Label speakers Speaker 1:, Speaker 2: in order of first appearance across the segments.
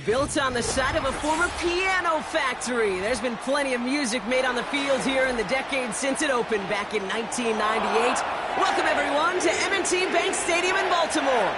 Speaker 1: Built on the side of a former piano factory, there's been plenty of music made on the field here in the decade since it opened back in 1998. Welcome, everyone, to M&T Bank Stadium in Baltimore.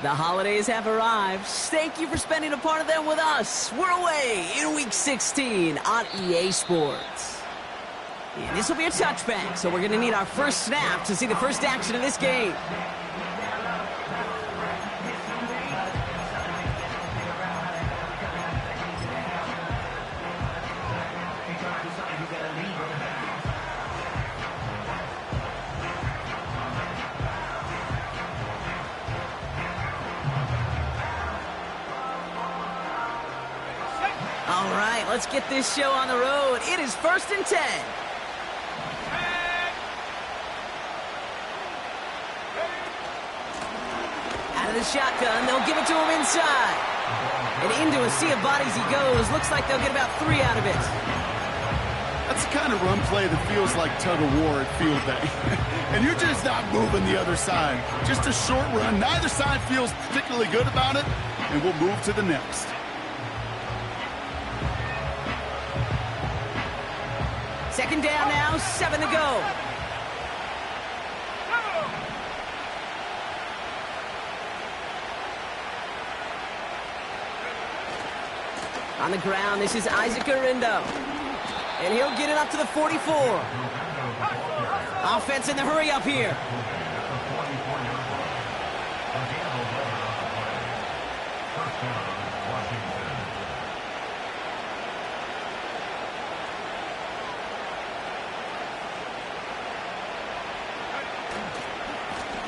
Speaker 1: The holidays have arrived. Thank you for spending a part of them with us. We're away in Week 16 on EA Sports. And this will be a touchback, so we're going to need our first snap to see the first action of this game. All right, let's get this show on the road. It is 1st and 10. Out of the shotgun, they'll give it to him inside. And into a sea of bodies he goes. Looks like they'll get about 3 out of it.
Speaker 2: That's the kind of run play that feels like tug-of-war at field day. And you're just not moving the other side. Just a short run. Neither side feels particularly good about it. And we'll move to the next.
Speaker 1: Second down now, 7 to go. On the ground, this is Isaac Arindo. And he'll get it up to the 44. Offense in the hurry up here.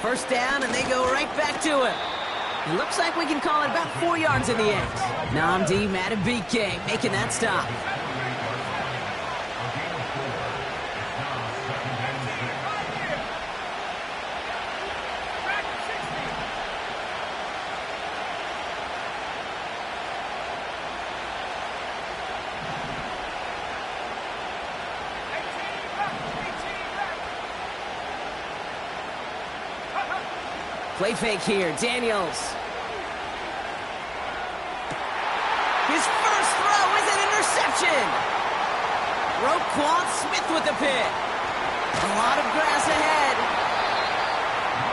Speaker 1: First down, and they go right back to it. It looks like we can call it about 4 yards in the end. Nnamdi Madubuike making that stop. Play fake here, Daniels. His first throw is an interception. Roquan Smith with the pick. A lot of grass ahead.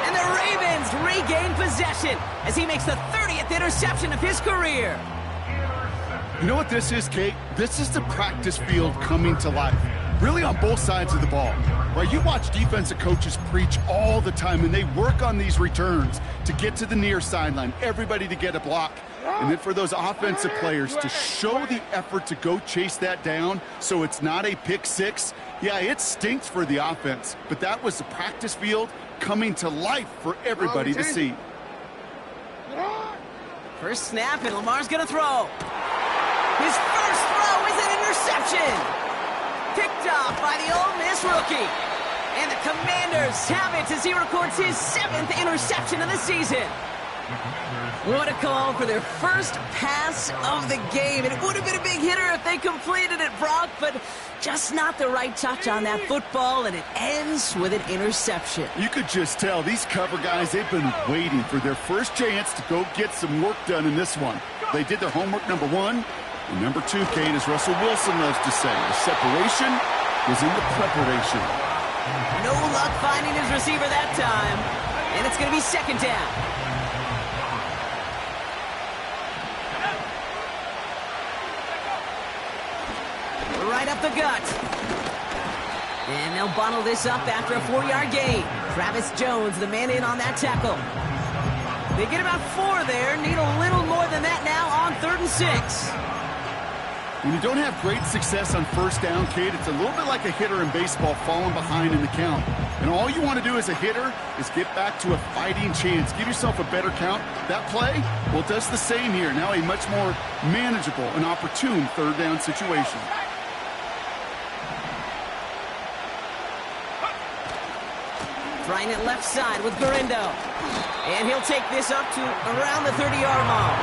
Speaker 1: And the Ravens regain possession as he makes the 30th interception of his career.
Speaker 2: You know what this is, Kate? This is the practice field coming to life. Really on both sides of the ball. Right, you watch defensive coaches preach all the time, and they work on these returns to get to the near sideline, everybody to get a block. And then for those offensive players to show the effort to go chase that down so it's not a pick six. Yeah, it stinks for the offense, but that was the practice field coming to life for everybody to see.
Speaker 1: First snap, and Lamar's going to throw. His first throw is an interception. Picked off by the Ole Miss rookie. And the Commanders have it as he records his 7th interception of the season. What a call for their first pass of the game. And it would have been a big hitter if they completed it, Brock, but just not the right touch on that football, and it ends with an interception.
Speaker 2: You could just tell these cover guys, they've been waiting for their first chance to go get some work done in this one. They did their homework, number 1. And number 2, Kate, as Russell Wilson loves to say, the separation was in the preparation.
Speaker 1: No luck finding his receiver that time. And it's going to be second down. Right up the gut. And they'll bottle this up after a 4-yard gain. Travis Jones, the man in on that tackle. They get about 4 there. Need a little more than that now on 3rd and 6.
Speaker 2: When you don't have great success on first down, Kate, it's a little bit like a hitter in baseball falling behind in the count. And all you want to do as a hitter is get back to a fighting chance. Give yourself a better count. That play, well, it does the same here. Now a much more manageable and opportune 3rd down situation.
Speaker 1: Trying it left side with Garindo. And he'll take this up to around the 30-yard line.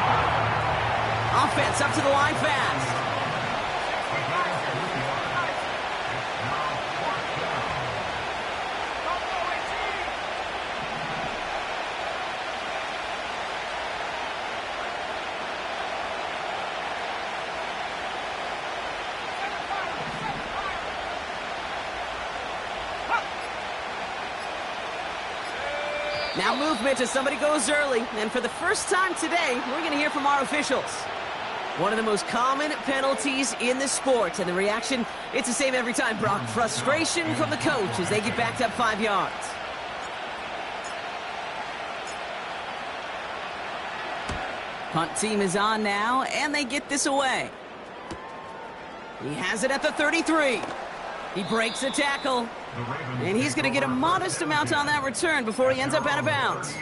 Speaker 1: Offense up to the line fast. Now movement as somebody goes early, and for the first time today, we're going to hear from our officials. One of the most common penalties in the sport, and the reaction, it's the same every time, Brock. Frustration from the coach as they get backed up 5 yards. Punt team is on now, and they get this away. He has it at the 33. He breaks a tackle. And he's going to get a modest amount on that return before he ends up out of bounds.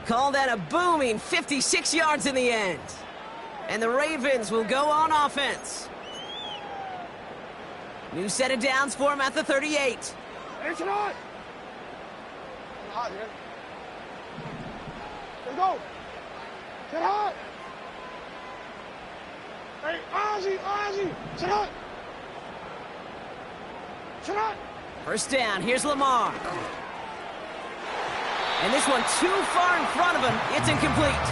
Speaker 1: Call that a booming 56 yards in the end. And the Ravens will go on offense. New set of downs for him at the 38.
Speaker 3: It's not. Hot, man. Let's go. Get hot. Hey, Ozzy. Sit hot. Sit hot.
Speaker 1: First down, here's Lamar. And this one too far in front of him. It's incomplete.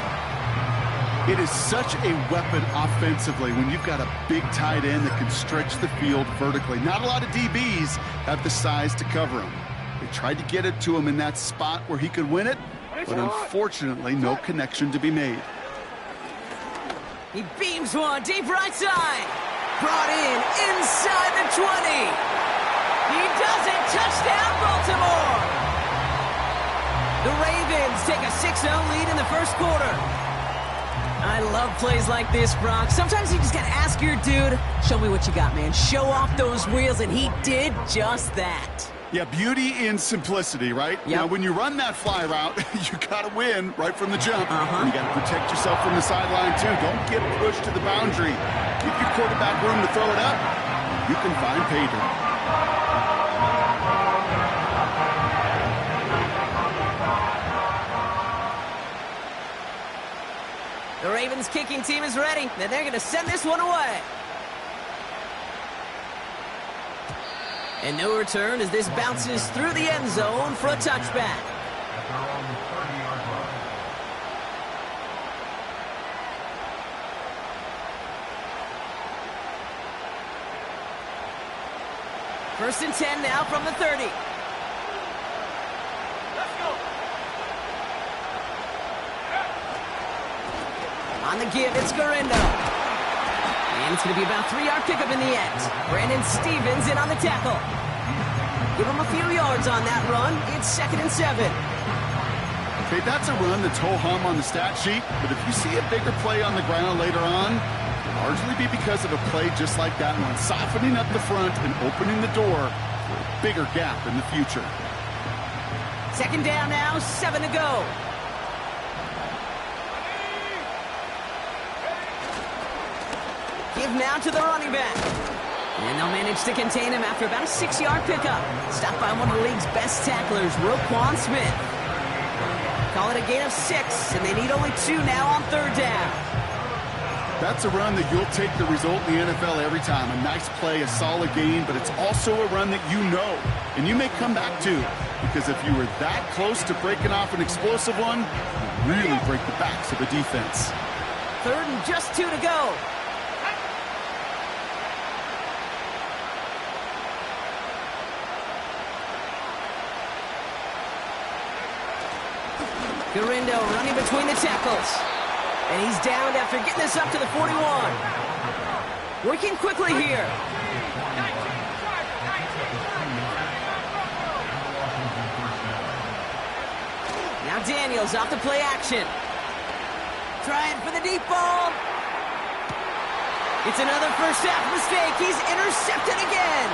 Speaker 2: It is such a weapon offensively when you've got a big tight end that can stretch the field vertically. Not a lot of DBs have the size to cover him. They tried to get it to him in that spot where he could win it, but unfortunately, no connection to be made.
Speaker 1: He beams one deep right side. Brought in inside the 20. He does it. Touchdown, Baltimore. The Ravens take a 6-0 lead in the first quarter. I love plays like this, Brock. Sometimes you just got to ask your dude, show me what you got, man. Show off those wheels, and he did just that.
Speaker 2: Yeah, beauty in simplicity, right?
Speaker 1: Yep.
Speaker 2: Now, when you run that fly route, you got to win right from the jump. And you got to protect yourself from the sideline, too. Don't get pushed to the boundary. Give your quarterback room to throw it up. You can find pay dirt.
Speaker 1: The Ravens kicking team is ready, and they're going to send this one away. And no return as this bounces through the end zone for a touchback. First and 10 now from the 30. On the give, it's Garindo. And it's going to be about a 3-yard pickup in the end. Brandon Stevens in on the tackle. Give him a few yards on that run. It's 2nd and 7.
Speaker 2: Okay, that's a run that's ho-hum on the stat sheet, but if you see a bigger play on the ground later on, it'll largely be because of a play just like that one, softening up the front and opening the door for a bigger gap in the future.
Speaker 1: 2nd down now, 7 to go. Give now to the running back. And they'll manage to contain him after about a 6-yard pickup. Stopped by one of the league's best tacklers, Roquan Smith. Call it a gain of 6, and they need only 2 now on 3rd down.
Speaker 2: That's a run that you'll take the result in the NFL every time. A nice play, a solid gain, but it's also a run that you know, and you may come back to. Because if you were that close to breaking off an explosive one, you really break the backs of the defense.
Speaker 1: 3rd and just 2 to go. Garindo running between the tackles. And he's down after getting this up to the 41. Working quickly here. Now McDaniels off the play action. Trying for the deep ball. It's another first half mistake. He's intercepted again.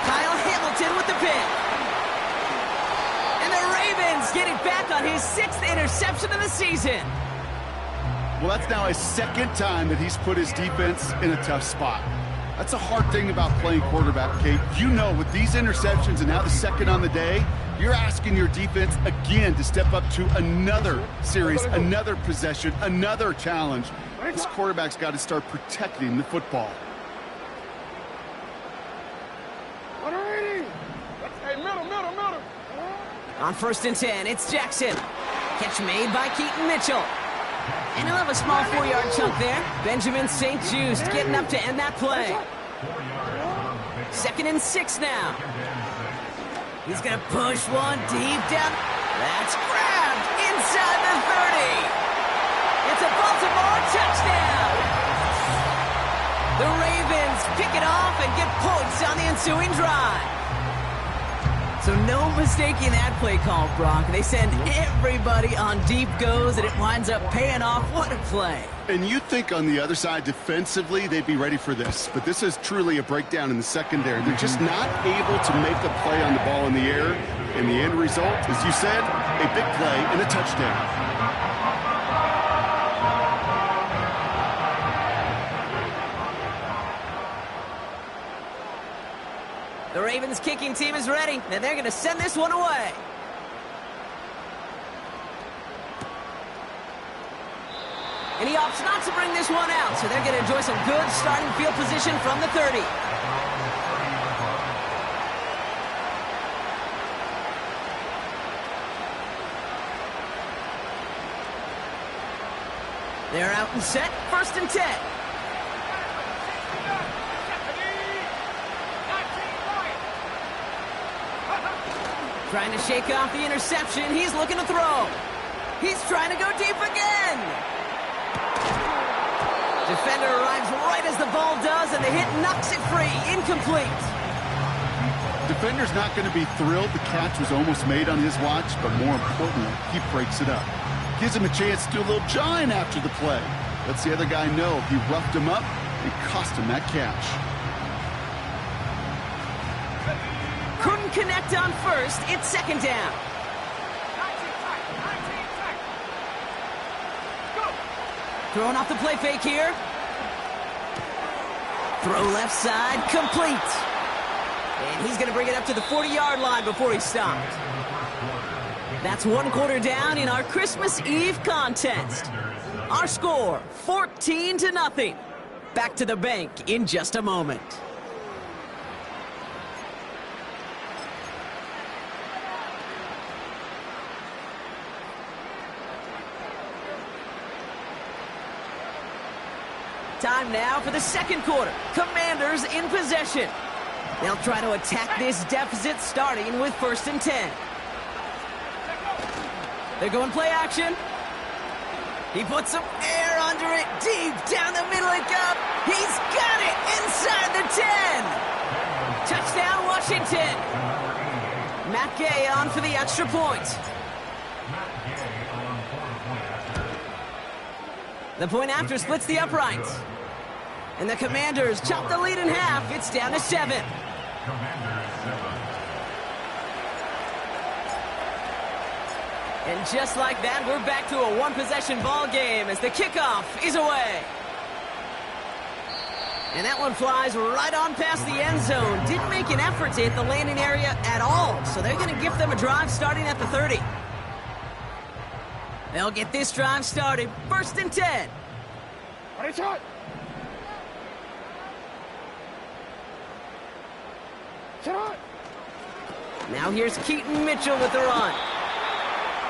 Speaker 1: Kyle Hamilton with the pick. And the Ravens get it back on his 6th interception of the season.
Speaker 2: Well, that's now his 2nd time that he's put his defense in a tough spot. That's a hard thing about playing quarterback, Kate. You know, with these interceptions and now the 2nd on the day, you're asking your defense again to step up to another series, another possession, another challenge. This quarterback's got to start protecting the football.
Speaker 3: Hey, middle.
Speaker 1: On 1st and 10, it's Jackson. Catch made by Keaton Mitchell. And he'll have a small 4-yard chunk there. Benjamin St. Just getting up to end that play. 2nd and 6 now. He's going to push one deep down. That's grabbed inside the 30. It's a Baltimore touchdown. The Ravens pick it off and get points on the ensuing drive. So no mistaking that play call, Brock. They send everybody on deep goes, and it winds up paying off. What a play.
Speaker 2: And you think on the other side defensively they'd be ready for this, but this is truly a breakdown in the secondary. They're just not able to make a play on the ball in the air, and the end result, as you said, a big play and a touchdown.
Speaker 1: The Ravens kicking team is ready, and they're going to send this one away. And he opts not to bring this one out, so they're going to enjoy some good starting field position from the 30. They're out and set, 1st and 10. Trying to shake off the interception. He's looking to throw. He's trying to go deep again. Defender arrives right as the ball does, and the hit knocks it free. Incomplete.
Speaker 2: Defender's not going to be thrilled the catch was almost made on his watch, but more importantly, he breaks it up. Gives him a chance to do a little jawing after the play. Lets the other guy know he roughed him up and cost him that catch.
Speaker 1: Couldn't connect on 1st. It's 2nd down. Throwing off the play fake here. Throw left side, complete. And he's going to bring it up to the 40-yard line before he stopped. That's 1 quarter down in our Christmas Eve contest. Our score, 14-0. Back to the bank in just a moment. Time now for the 2nd quarter. Commanders in possession. They'll try to attack this deficit starting with 1st and 10. They're going play action. He puts some air under it deep down the middle and up. He's got it inside the 10. Touchdown, Washington. Matt Gay on for the extra point. The point after splits the uprights. And the Commanders chop the lead in half. It's down to 7. And just like that, we're back to a one-possession ball game as the kickoff is away. And that one flies right on past the end zone. Didn't make an effort to hit the landing area at all, so they're going to give them a drive starting at the 30. They'll get this drive started. 1st and 10.
Speaker 3: Ready, shot. Shot.
Speaker 1: Now here's Keaton Mitchell with the run.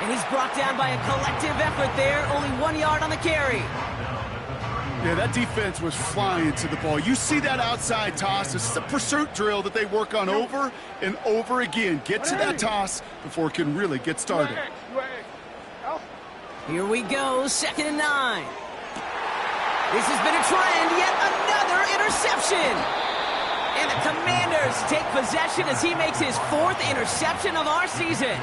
Speaker 1: And he's brought down by a collective effort there. Only 1 yard on the carry.
Speaker 2: Yeah, that defense was flying to the ball. You see that outside toss. This is a pursuit drill that they work on over and over again. Get to that toss before it can really get started.
Speaker 1: Here we go, 2nd and 9. This has been a trend, yet another interception. And the Commanders take possession as he makes his 4th interception of our season.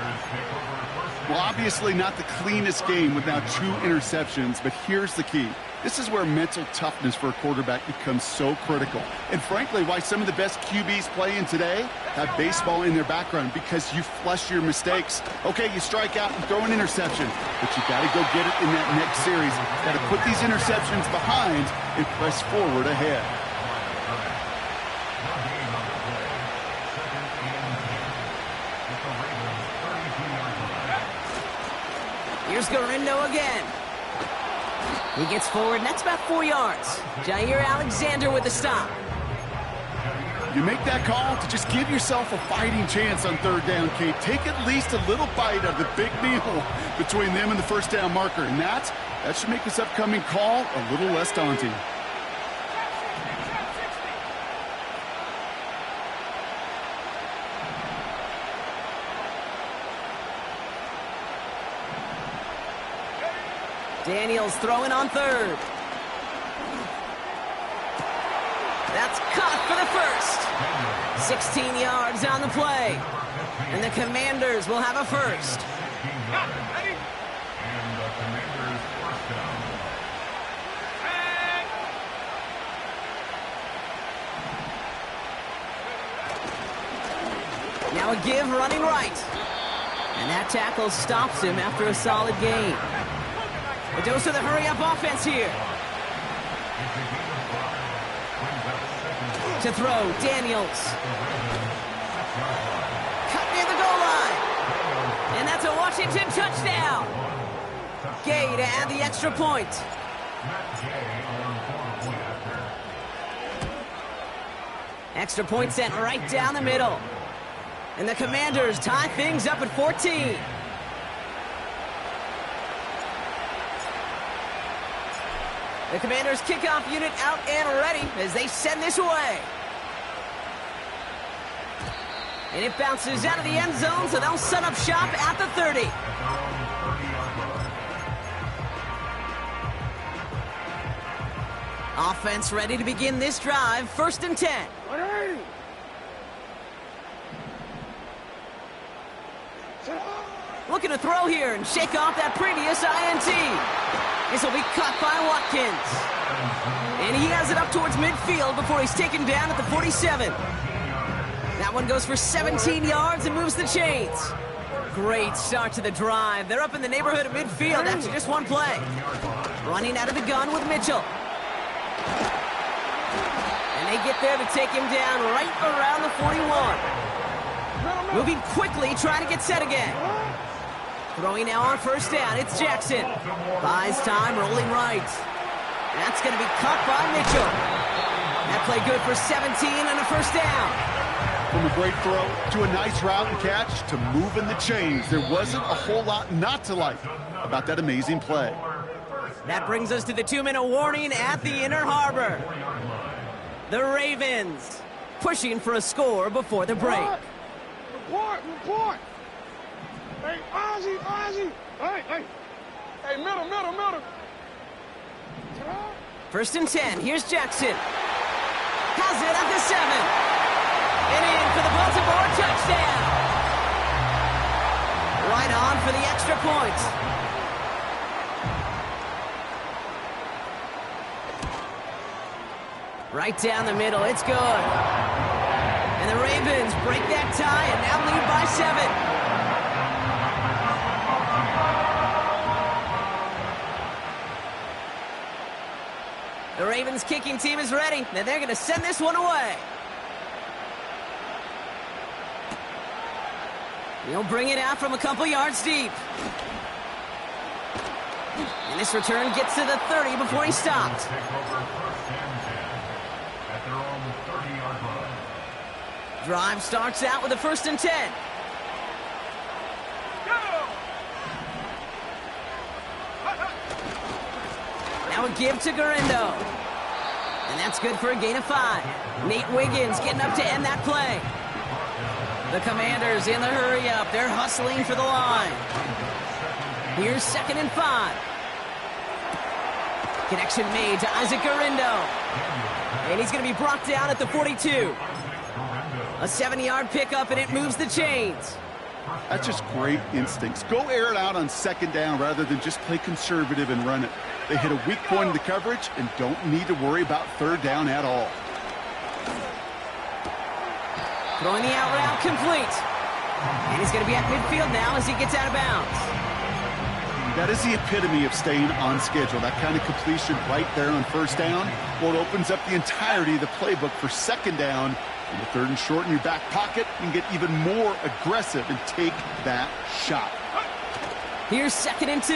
Speaker 2: Well, obviously not the cleanest game with now 2 interceptions, but here's the key. This is where mental toughness for a quarterback becomes so critical. And frankly, why some of the best QBs playing today have baseball in their background, because you flush your mistakes. Okay, you strike out and throw an interception, but you got to go get it in that next series. Got to put these interceptions behind and press forward ahead.
Speaker 1: Here's Garindo again. He gets forward, and that's about 4 yards. Jair Alexander with the stop.
Speaker 2: You make that call to just give yourself a fighting chance on 3rd down, Kate. Take at least a little bite of the big meal between them and the 1st down marker. And that should make this upcoming call a little less daunting.
Speaker 1: Daniels throwing on 3rd. That's caught for the 1st. 16 yards on the play. And the Commanders will have a 1st. Now a give running right. And that tackle stops him after a solid gain. A dose of the hurry-up offense here. To throw, Daniels. Cut near the goal line. And that's a Washington touchdown. Gay to add the extra point. Extra point sent right down the middle. And the Commanders tie things up at 14. The Commanders' kickoff unit out and ready as they send this away. And it bounces out of the end zone, so they'll set up shop at the 30. Offense ready to begin this drive, 1st and 10. Looking to throw here and shake off that previous INT. This will be caught by Watkins. And he has it up towards midfield before he's taken down at the 47. That one goes for 17 yards and moves the chains. Great start to the drive. They're up in the neighborhood of midfield after just one play. Running out of the gun with Mitchell. And they get there to take him down right around the 41. Moving quickly, trying to get set again. Throwing now on 1st down, it's Jackson. Buys time, rolling right. That's going to be caught by Mitchell. That play good for 17 and a 1st down.
Speaker 2: From a great throw to a nice route and catch to moving the chains, there wasn't a whole lot not to like about that amazing play.
Speaker 1: That brings us to the 2-minute warning at the Inner Harbor. The Ravens pushing for a score before the break.
Speaker 3: Report! Hey, Ozzy! Hey, middle!
Speaker 1: 1st and 10, here's Jackson. Has it at the 7. And in for the Baltimore touchdown. Right on for the extra point. Right down the middle, it's good. And the Ravens break that tie and now lead by 7. The Ravens kicking team is ready, and they're going to send this one away. He'll bring it out from a couple yards deep. And this return gets to the 30 before he stopped. Drive starts out with a 1st and 10. Now a give to Garindo. And that's good for a gain of 5. Nate Wiggins getting up to end that play. The Commanders in the hurry-up. They're hustling for the line. Here's 2nd and 5. Connection made to Isaac Garindo. And he's going to be brought down at the 42. A 7-yard pickup, and it moves the chains.
Speaker 2: That's just great instincts. Go air it out on second down rather than just play conservative and run it. They hit a weak point in the coverage and don't need to worry about third down at all.
Speaker 1: Throwing the out route complete. And he's going to be at midfield now as he gets out of bounds.
Speaker 2: That is the epitome of staying on schedule. That kind of completion right there on first down. Well, it opens up the entirety of the playbook for second down. And the third and short in your back pocket, you can get even more aggressive and take that shot.
Speaker 1: Here's 2nd and 2.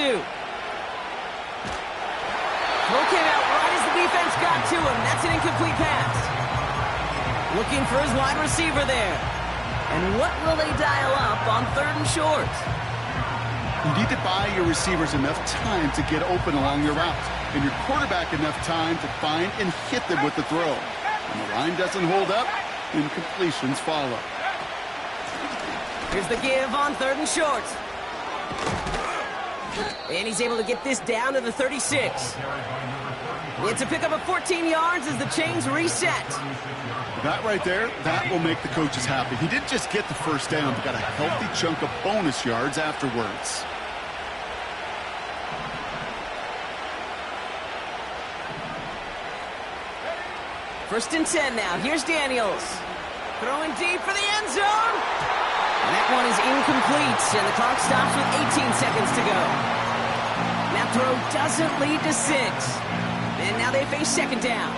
Speaker 1: Throw came out right as the defense got to him. That's an incomplete pass. Looking for his wide receiver there. And what will they dial up on 3rd and short?
Speaker 2: You need to buy your receivers enough time to get open along their routes, and your quarterback enough time to find and hit them with the throw. When the line doesn't hold up, incompletions follow.
Speaker 1: Here's the give on 3rd and short. And he's able to get this down to the 36. It's a pickup of 14 yards as the chains reset.
Speaker 2: That right there, that will make the coaches happy. He didn't just get the first down, but got a healthy chunk of bonus yards afterwards.
Speaker 1: First and 10 now. Here's Daniels. Throwing deep for the end zone. And that one is incomplete, and the clock stops with 18 seconds to go. That throw doesn't lead to 6. And now they face second down.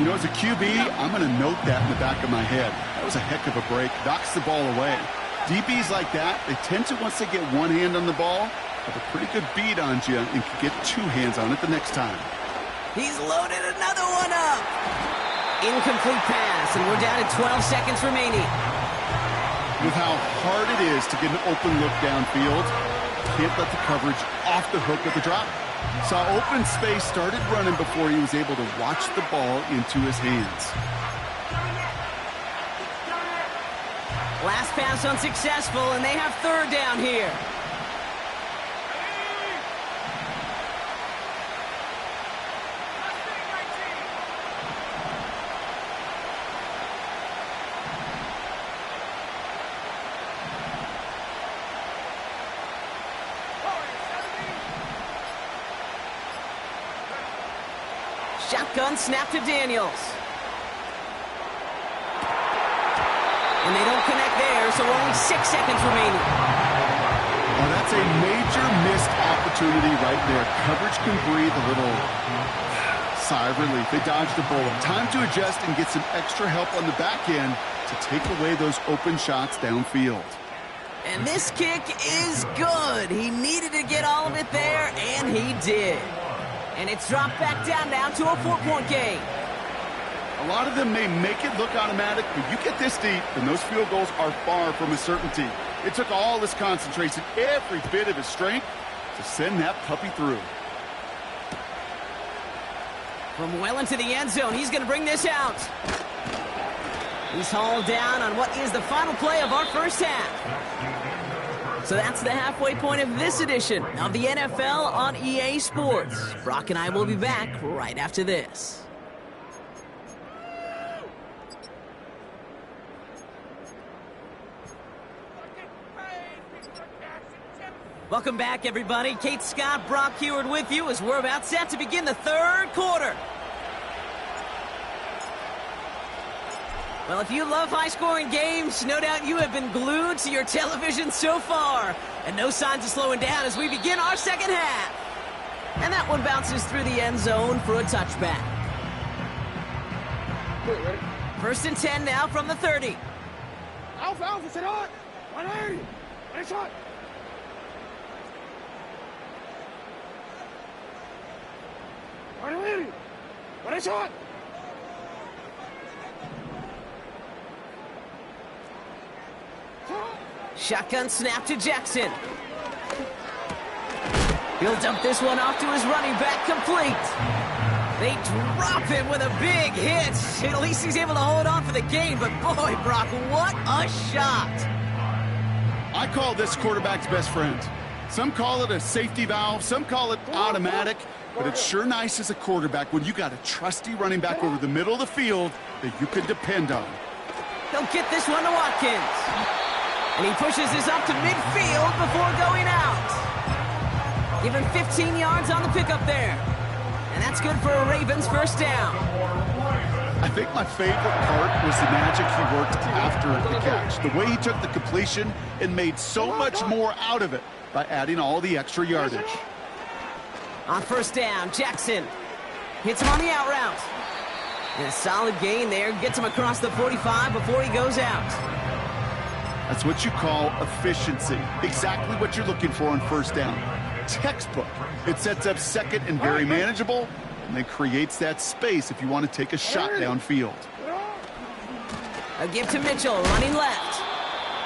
Speaker 2: You know, as a QB, I'm going to note that in the back of my head. That was a heck of a break. Knocks the ball away. DBs like that, they tend to, once they get one hand on the ball, have a pretty good beat on you and can get 2 hands on it the next time.
Speaker 1: He's loaded another one up. Incomplete pass, and we're down to 12 seconds remaining.
Speaker 2: With how hard it is to get an open look downfield, can't let the coverage off the hook of the drop. Saw open space, started running before he was able to watch the ball into his hands.
Speaker 1: Last pass unsuccessful, and they have 3rd down here. Shotgun snap to Daniels. And they don't connect there, so only 6 seconds remaining.
Speaker 2: Well, that's a major missed opportunity right there. Coverage can breathe a little sigh of relief. They dodged the bullet. Time to adjust and get some extra help on the back end to take away those open shots downfield.
Speaker 1: And this kick is good. He needed to get all of it there, and he did. And it's dropped back down now to a 4-point game.
Speaker 2: A lot of them may make it look automatic, but you get this deep, and those field goals are far from a certainty. It took all his concentration, every bit of his strength, to send that puppy through.
Speaker 1: From well into the end zone, he's going to bring this out. He's hauled down on what is the final play of our first half. So that's the halfway point of this edition of the NFL on EA Sports. Brock and I will be back right after this. Welcome back, everybody. Kate Scott, Brock Heward with you as we're about set to begin the third quarter. Well, if you love high-scoring games, no doubt you have been glued to your television so far. And no signs of slowing down as we begin our second half. And that one bounces through the end zone for a touchback. First and 10 now from the 30.
Speaker 3: Alpha, sit on. 180. Nice shot. Nice shot.
Speaker 1: Shotgun snap to Jackson. He'll dump this one off to his running back, complete. They drop him with a big hit. At least he's able to hold on for the game, but boy, Brock, what a shot.
Speaker 2: I call this quarterback's best friend. Some call it a safety valve, some call it automatic, but it's sure nice as a quarterback when you got a trusty running back over the middle of the field that you can depend on.
Speaker 1: He'll get this one to Watkins. And he pushes this up to midfield before going out. Give him 15 yards on the pickup there. And that's good for a Ravens first down.
Speaker 2: I think my favorite part was the magic he worked after the catch. The way he took the completion and made so much more out of it by adding all the extra yardage.
Speaker 1: On first down, Jackson hits him on the out route. And a solid gain there, gets him across the 45 before he goes out.
Speaker 2: That's what you call efficiency. Exactly what you're looking for on first down. Textbook. It sets up second and very manageable, and then creates that space if you want to take a shot downfield.
Speaker 1: A give to Mitchell, running left.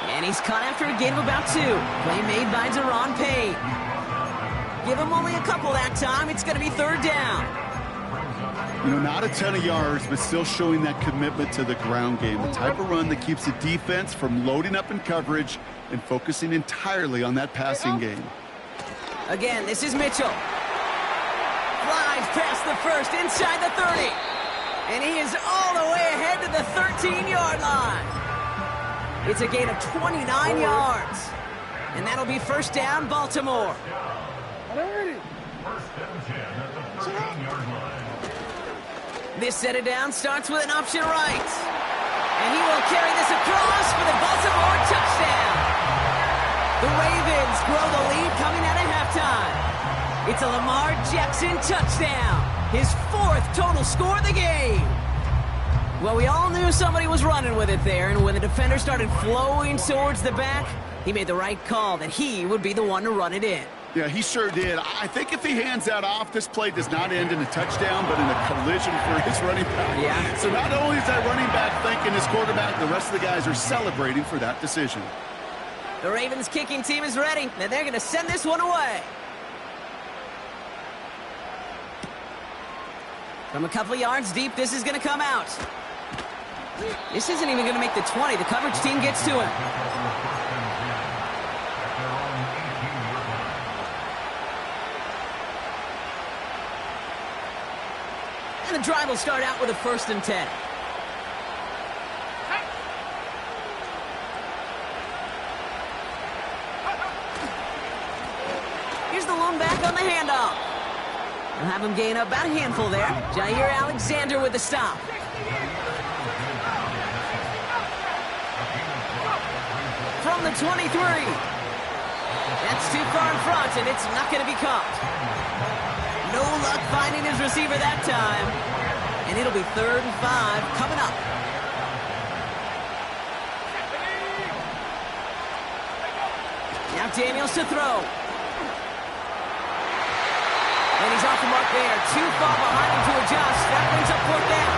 Speaker 1: And he's caught after a gain of about 2. Play made by Deron Payne. Give him only a couple that time. It's going to be third down.
Speaker 2: You know, not a ton of yards, but still showing that commitment to the ground game. The type of run that keeps the defense from loading up in coverage and focusing entirely on that passing game.
Speaker 1: Again, this is Mitchell. Flies past the first, inside the 30. And he is all the way ahead to the 13-yard line. It's a gain of 29 yards. And that'll be first down, Baltimore. This set it down starts with an option right. And he will carry this across for the Baltimore touchdown. The Ravens grow the lead coming out of halftime. It's a Lamar Jackson touchdown. His 4th total score of the game. Well, we all knew somebody was running with it there, and when the defender started flowing towards the back, he made the right call that he would be the one to run it in.
Speaker 2: Yeah, he sure did. I think if he hands that off, this play does not end in a touchdown, but in a collision for his running back.
Speaker 1: Yeah.
Speaker 2: So not only is that running back thanking his quarterback, the rest of the guys are celebrating for that decision.
Speaker 1: The Ravens kicking team is ready, and they're going to send this one away. From a couple of yards deep, this is going to come out. This isn't even going to make the 20. The coverage team gets to him. And the drive will start out with a 1st and 10. Here's the lone back on the handoff. We'll have him gain up about a handful there. Jair Alexander with the stop. From the 23. That's too far in front, and it's not going to be caught. No luck finding his receiver that time. And it'll be 3rd and 5 coming up. Now Daniels to throw. And he's off the mark there. Too far behind him to adjust. That brings up 4th down.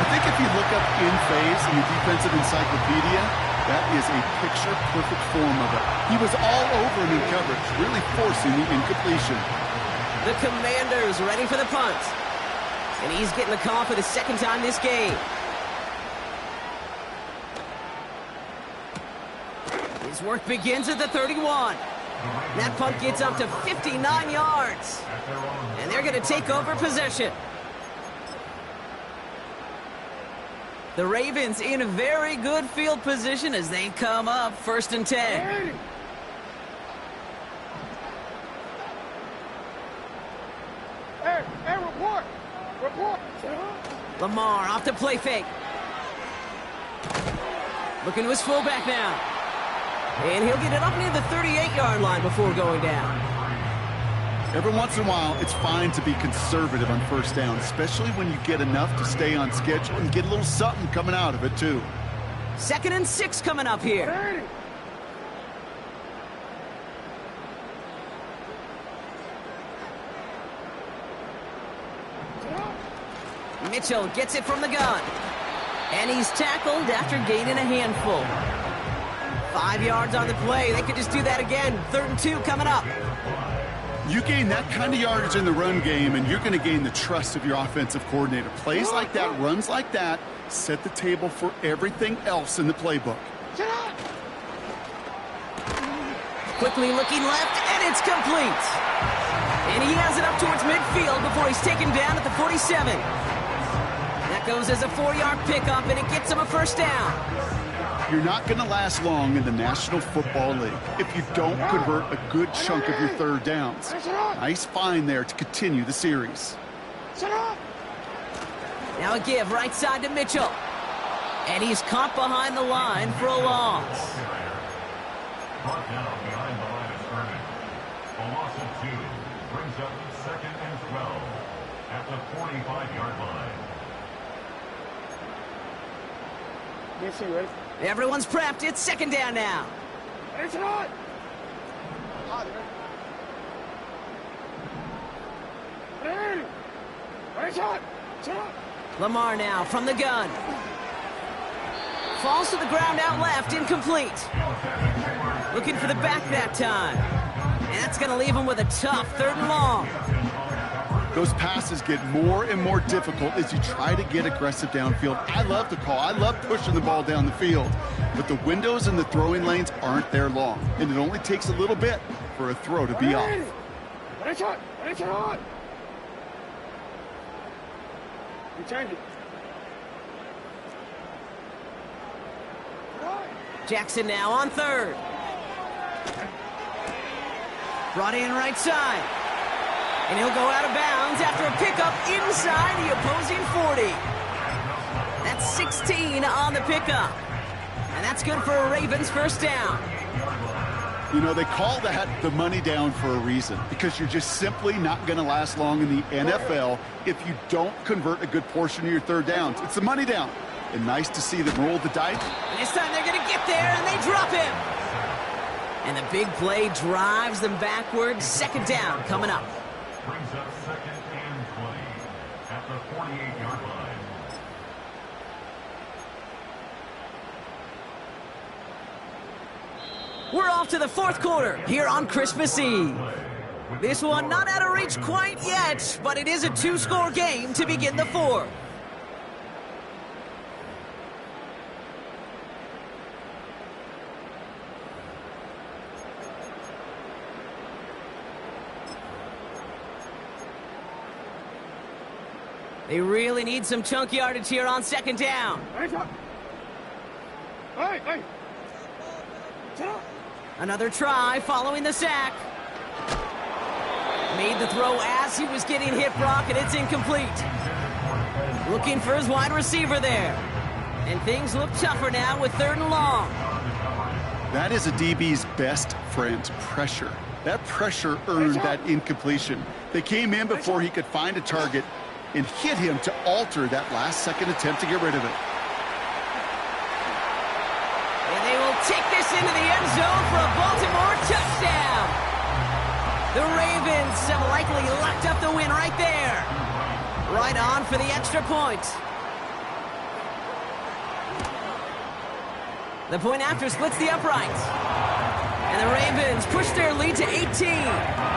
Speaker 2: I think if you look up in phase in the defensive encyclopedia, that is a picture-perfect form of it. He was all over him in coverage, really forcing the incompletion.
Speaker 1: The Commanders ready for the punt. And he's getting the call for the 2nd time this game. His work begins at the 31. That punt gets up to 59 yards. And they're going to take over possession. The Ravens in a very good field position as they come up 1st and 10.
Speaker 3: Hey, report! Report!
Speaker 1: Lamar off the play fake. Looking to his fullback now. And he'll get it up near the 38-yard line before going down.
Speaker 2: Every once in a while, it's fine to be conservative on first down, especially when you get enough to stay on schedule and get a little something coming out of it, too.
Speaker 1: 2nd and 6 coming up here. Mitchell gets it from the gun. And he's tackled after gaining a handful. 5 yards on the play. They could just do that again. 3rd and 2 coming up.
Speaker 2: You gain that kind of yardage in the run game, and you're going to gain the trust of your offensive coordinator. Plays like that, runs like that, set the table for everything else in the playbook.
Speaker 1: Quickly looking left, and it's complete. And he has it up towards midfield before he's taken down at the 47. That goes as a 4-yard pickup, and it gets him a 1st down.
Speaker 2: You're not going to last long in the National Football League if you don't convert a good chunk of your third downs. Nice find there to continue the series.
Speaker 1: Now a give right side to Mitchell. And he's caught behind the line for a loss.
Speaker 4: Brought down behind the line of scrimmage. A loss of 2 brings up 2nd and 12 at the 45-yard line.
Speaker 3: Ready?
Speaker 1: Everyone's prepped. It's 2nd down now.
Speaker 3: Ready, shot! Ready! Ready, shot!
Speaker 1: Lamar now from the gun. Falls to the ground out left, incomplete. Looking for the back that time. And that's going to leave him with a tough 3rd and long.
Speaker 2: Those passes get more and more difficult as you try to get aggressive downfield. I love the call. I love pushing the ball down the field. But the windows in the throwing lanes aren't there long. And it only takes a little bit for a throw to be off.
Speaker 3: Ready, shot! Ready, shot! You change it.
Speaker 1: Jackson now on 3rd. Brought in right side. And he'll go out of bounds after a pickup inside the opposing 40. That's 16 on the pickup. And that's good for a Ravens 1st down.
Speaker 2: You know, they call that the money down for a reason, because you're just simply not going to last long in the NFL if you don't convert a good portion of your 3rd downs. It's the money down. And nice to see them roll the dice.
Speaker 1: And this time they're going to get there, and they drop him. And the big play drives them backwards. 2nd down coming up.
Speaker 4: Brings up 2nd and 20 at the 48-yard line.
Speaker 1: We're off to the 4th quarter here on Christmas Eve. This one not out of reach quite yet, but it is a 2-score game to begin the 4th. They really need some chunk yardage here on 2nd down.
Speaker 3: Hey!
Speaker 1: Another try following the sack. Made the throw as he was getting hit, Brock, and it's incomplete. Looking for his wide receiver there. And things look tougher now with 3rd and long.
Speaker 2: That is a DB's best friend, pressure. That pressure earned that incompletion. They came in before he could find a target and hit him to alter that last-second attempt to get rid of it.
Speaker 1: And they will take this into the end zone for a Baltimore touchdown. The Ravens have likely locked up the win right there. Right on for the extra point. The point after splits the uprights. And the Ravens push their lead to 18.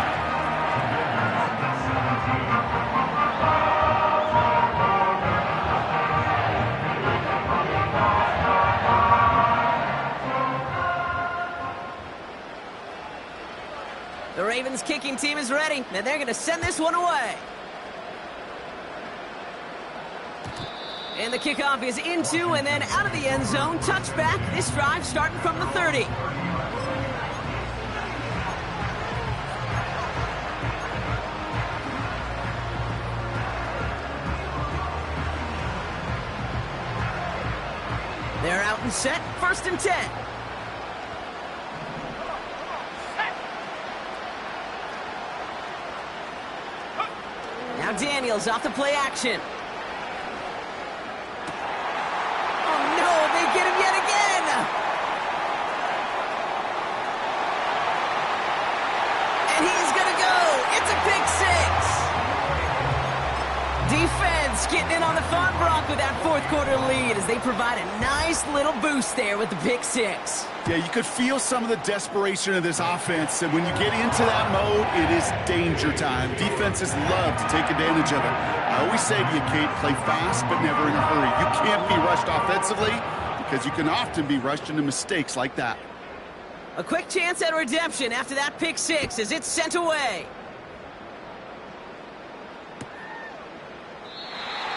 Speaker 1: The Ravens kicking team is ready, and they're going to send this one away. And the kickoff is into and then out of the end zone. Touchback. This drive starting from the 30. They're out and set. 1st and 10. Now Daniels off the play action. Oh no, they get him yet again! And he's gonna go! It's a pick 6! Defense getting in on the fun, Brock, with that 4th quarter lead as they provide a nice little boost there with the pick 6.
Speaker 2: Yeah, you could feel some of the desperation of this offense, and when you get into that mode, it is danger time. Defenses love to take advantage of it. I always say to you, Kate, play fast but never in a hurry. You can't be rushed offensively because you can often be rushed into mistakes like that.
Speaker 1: A quick chance at redemption after that pick 6 as it's sent away.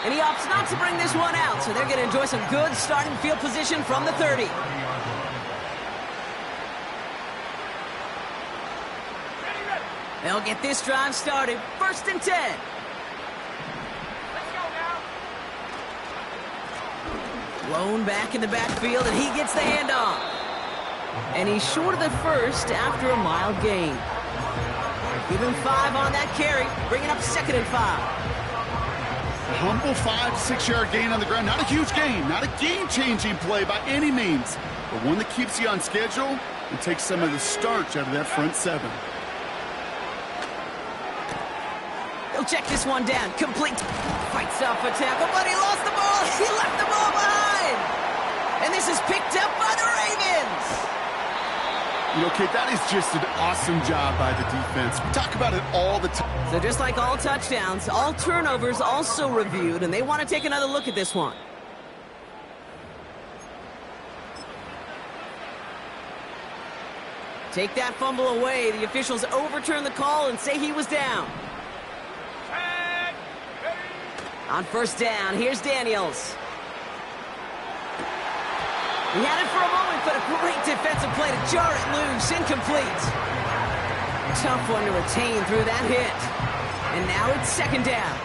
Speaker 1: And he opts not to bring this one out, so they're going to enjoy some good starting field position from the 30. They'll get this drive started. 1st and 10.
Speaker 3: Let's go now.
Speaker 1: Lone back in the backfield, and he gets the handoff. And he's short of the first after a mild gain. Give him 5 on that carry, bringing up 2nd and 5.
Speaker 2: A humble 5-6 yard gain on the ground. Not a huge gain, not a game-changing play by any means, but one that keeps you on schedule and takes some of the starch out of that front 7.
Speaker 1: He'll check this one down. Complete. Fights off a tackle, but he lost the ball. He left the ball behind. And this is picked up by the Ravens.
Speaker 2: You know, Kate, that is just an awesome job by the defense. We talk about it all the time.
Speaker 1: So just like all touchdowns, all turnovers also reviewed, and they want to take another look at this one. Take that fumble away. The officials overturn the call and say he was down. On 1st down, here's Daniels. He had it for a moment, but a great defensive play to jar it loose. Incomplete. Tough one to retain through that hit. And now it's 2nd down.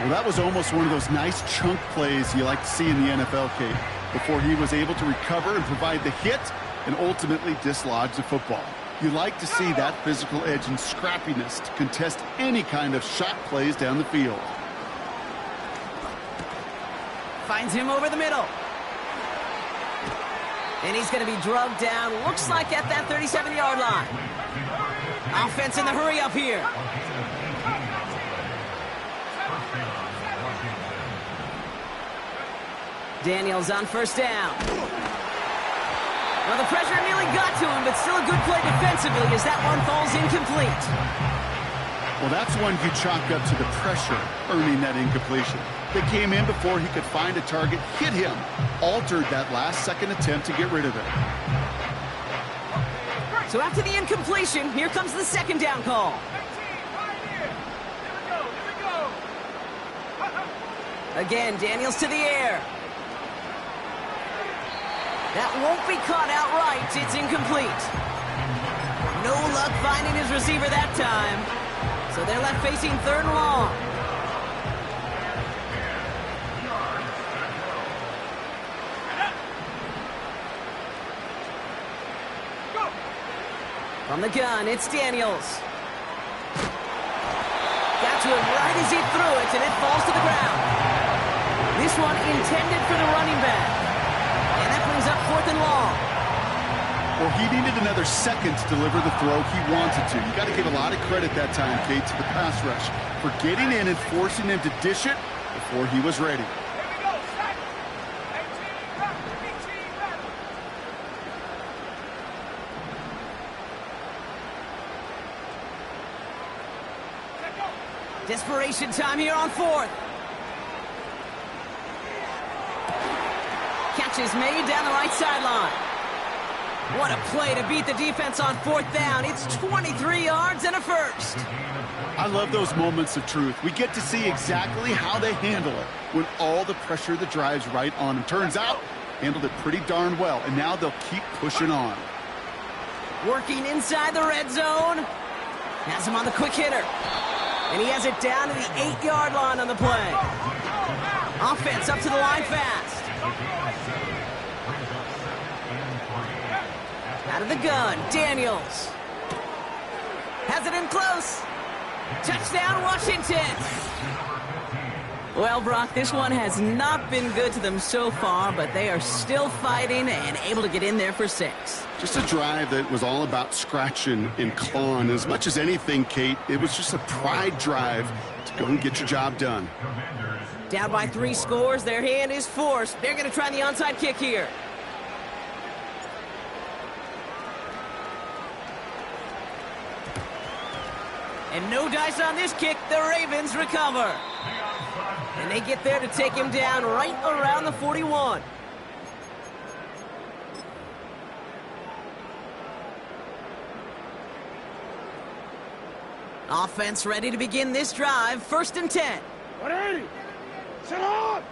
Speaker 2: Well, that was almost one of those nice chunk plays you like to see in the NFL, Kate, before he was able to recover and provide the hit and ultimately dislodge the football. You like to see that physical edge and scrappiness to contest any kind of shot plays down the field.
Speaker 1: Finds him over the middle. And he's going to be drugged down, looks like at that 37-yard line. Offense in the hurry up here. Daniels on 1st down. Well, the pressure nearly got to him, but still a good play defensively as that one falls incomplete.
Speaker 2: Well, that's one you chalk up to the pressure earning that incompletion. They came in before he could find a target, hit him, altered that last-second attempt to get rid of it.
Speaker 1: So after the incompletion, here comes the 2nd down call. Again, Daniels to the air. That won't be caught outright. It's incomplete. No luck finding his receiver that time. So they're left facing 3rd and long. From the gun, it's Daniels. Got to him right as he threw it, and it falls to the ground. This one intended for the running back. And that brings up 4th and long.
Speaker 2: Well, he needed another second to deliver the throw he wanted to. You got to give a lot of credit that time, Kate, to the pass rush for getting in and forcing him to dish it before he was ready. Desperation time here on 4th. Catch is made down the right sideline. What a play to beat the defense on 4th down. It's 23 yards and a first. I love those moments of truth. We get to see exactly how they handle it when all the pressure that drives right on them. Turns out, handled it pretty darn well, and now they'll keep pushing on.
Speaker 1: Working inside the red zone. Has him on the quick hitter. And he has it down to the 8-yard line on the play. Offense up to the line fast. Out of the gun, Daniels. Has it in close. Touchdown, Washington. Well, Brock, this one has not been good to them so far, but they are still fighting and able to get in there for 6.
Speaker 2: Just a drive that was all about scratching and clawing. As much as anything, Kate, it was just a pride drive to go and get your job done.
Speaker 1: Down by 3 scores, their hand is forced. They're going to try the onside kick here. And no dice on this kick. The Ravens recover. And they get there to take him down right around the 41. Offense ready to begin this drive. 1st and 10.
Speaker 3: 180. Sit on.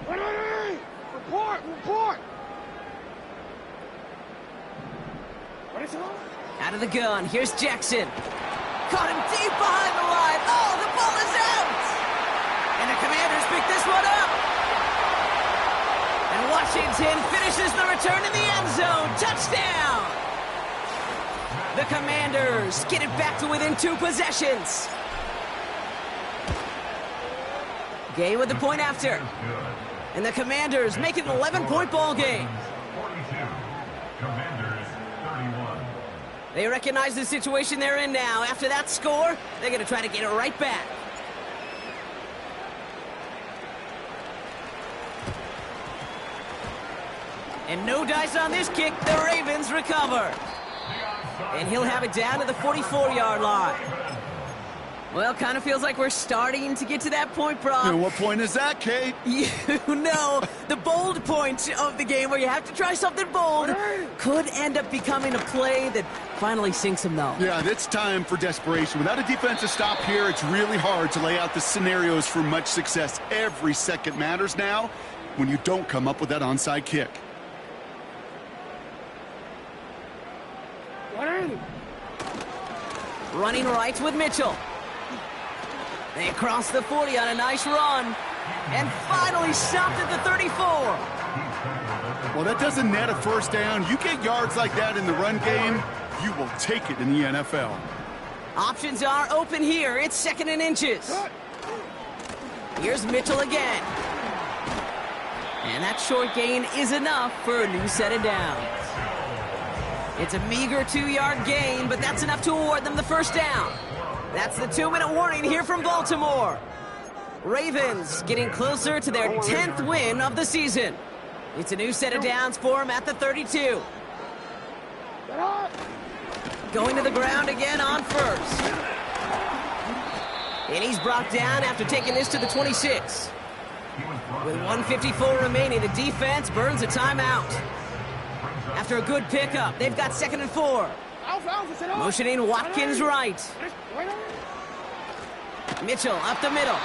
Speaker 3: 180. Report. What is it on?
Speaker 1: Out of the gun, here's Jackson. Caught him deep behind the line. Oh, the ball is out! And the Commanders pick this one up. And Washington finishes the return in the end zone. Touchdown! The Commanders get it back to within 2 possessions. Gay with the point after. And the Commanders make it an 11-point ball game.
Speaker 4: 42. Commanders 31.
Speaker 1: They recognize the situation they're in now. After that score, they're going to try to get it right back. And no dice on this kick. The Ravens recover. And he'll have it down to the 44-yard line. Well, kind of feels like we're starting to get to that point, Brock.
Speaker 2: And what point is that, Kate?
Speaker 1: You know, the bold point of the game where you have to try something bold could end up becoming a play that finally sinks him, though.
Speaker 2: Yeah, it's time for desperation. Without a defensive stop here, it's really hard to lay out the scenarios for much success. Every second matters now when you don't come up with that onside kick.
Speaker 3: 180.
Speaker 1: Running right with Mitchell. They cross the 40 on a nice run. And finally stopped at the 34.
Speaker 2: Well, that doesn't net a first down. You get yards like that in the run game, you will take it in the NFL.
Speaker 1: Options are open here. It's 2nd and inches. Here's Mitchell again. And that short gain is enough for a new set of downs. It's a meager 2-yard gain, but that's enough to award them the first down. That's the 2-minute warning here from Baltimore. Ravens getting closer to their 10th win of the season. It's a new set of downs for them at the 32. Going to the ground again on first. And he's brought down after taking this to the 26. With 1:54 remaining, the defense burns a timeout. After a good pickup, they've got 2nd and 4. Motioning Watkins right. Mitchell up the middle.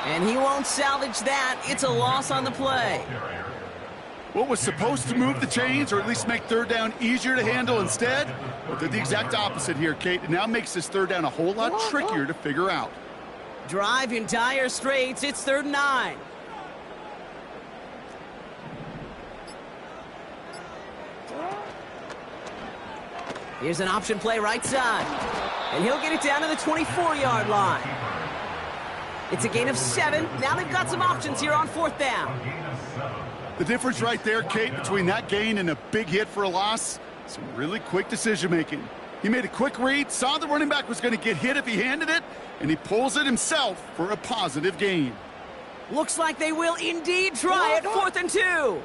Speaker 1: And he won't salvage that. It's a loss on the play.
Speaker 2: What was supposed to move the chains, or at least make 3rd down easier to handle instead? Well, did the exact opposite here, Kate. It now makes this 3rd down a whole lot trickier to figure out.
Speaker 1: Drive in dire straits. It's 3rd and 9. Here's an option play right side. And he'll get it down to the 24-yard line. It's a gain of 7. Now they've got some options here on 4th down.
Speaker 2: The difference right there, Kate, between that gain and a big hit for a loss, some really quick decision-making. He made a quick read, saw the running back was going to get hit if he handed it, and he pulls it himself for a positive gain.
Speaker 1: Looks like they will indeed try it. 4th and 2.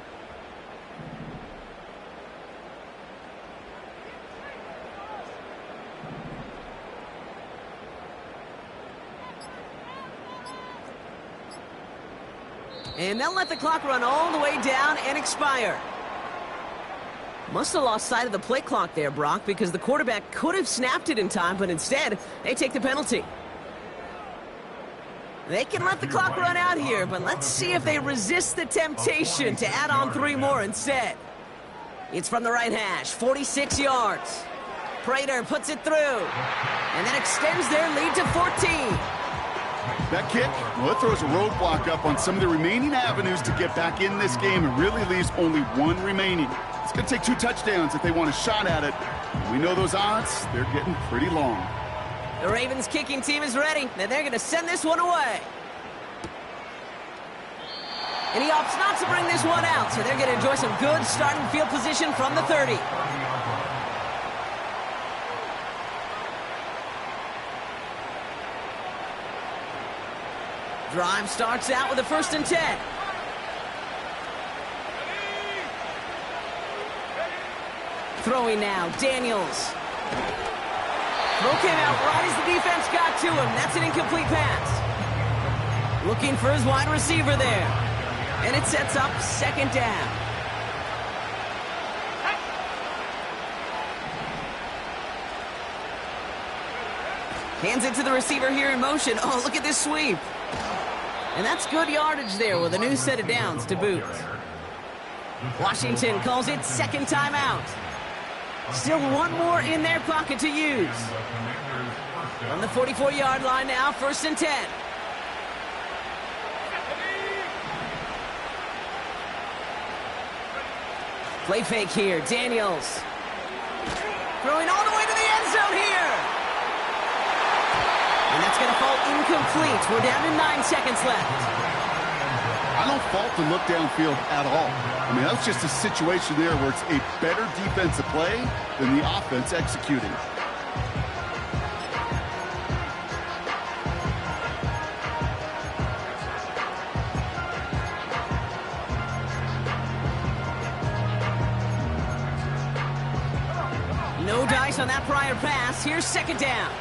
Speaker 1: And they'll let the clock run all the way down and expire. Must have lost sight of the play clock there, Brock, because the quarterback could have snapped it in time, but instead, they take the penalty. They can let the clock run out here, but let's see if they resist the temptation to add on 3 more instead. It's from the right hash, 46 yards. Prater puts it through, and that extends their lead to 14.
Speaker 2: That kick, well, it throws a roadblock up on some of the remaining avenues to get back in this game and really leaves only 1 remaining. It's going to take 2 touchdowns if they want a shot at it. We know those odds, they're getting pretty long.
Speaker 1: The Ravens kicking team is ready, and they're going to send this one away. And he opts not to bring this one out, so they're going to enjoy some good starting field position from the 30. Drive starts out with a 1st and 10. Throwing now, Daniels. Throw came out right as the defense got to him. That's an incomplete pass. Looking for his wide receiver there. And it sets up 2nd down. Hands it to the receiver here in motion. Oh, look at this sweep. And that's good yardage there with a new set of downs to boot. Washington calls it 2nd timeout. Still one more in their pocket to use. On the 44-yard line now, 1st and 10. Play fake here, Daniels. Throwing all the way to the end zone here. And that's going to fall incomplete. We're down to 9 seconds left.
Speaker 2: I don't fault the look downfield at all. I mean, that's just a situation there where it's a better defensive play than the offense executing.
Speaker 1: No dice on that prior pass. Here's 2nd down.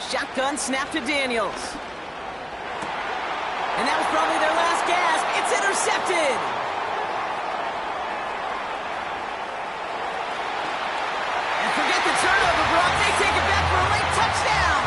Speaker 1: Shotgun snap to Daniels. And that was probably their last gasp. It's intercepted. And forget the turnover, Brock. They take it back for a late touchdown.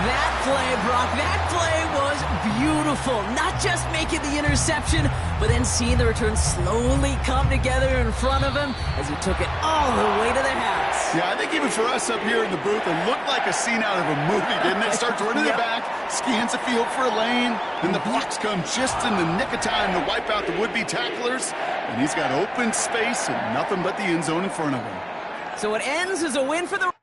Speaker 1: That play, Brock, that play was beautiful. Not just making the interception, but then seeing the return slowly come together in front of him as he took it all the way to the house.
Speaker 2: Yeah, I think even for us up here in the booth, it looked like a scene out of a movie, didn't it? Starts running the back, scans the field for a lane, then the blocks come just in the nick of time to wipe out the would-be tacklers, and he's got open space and nothing but the end zone in front of him.
Speaker 1: So it ends as a win for the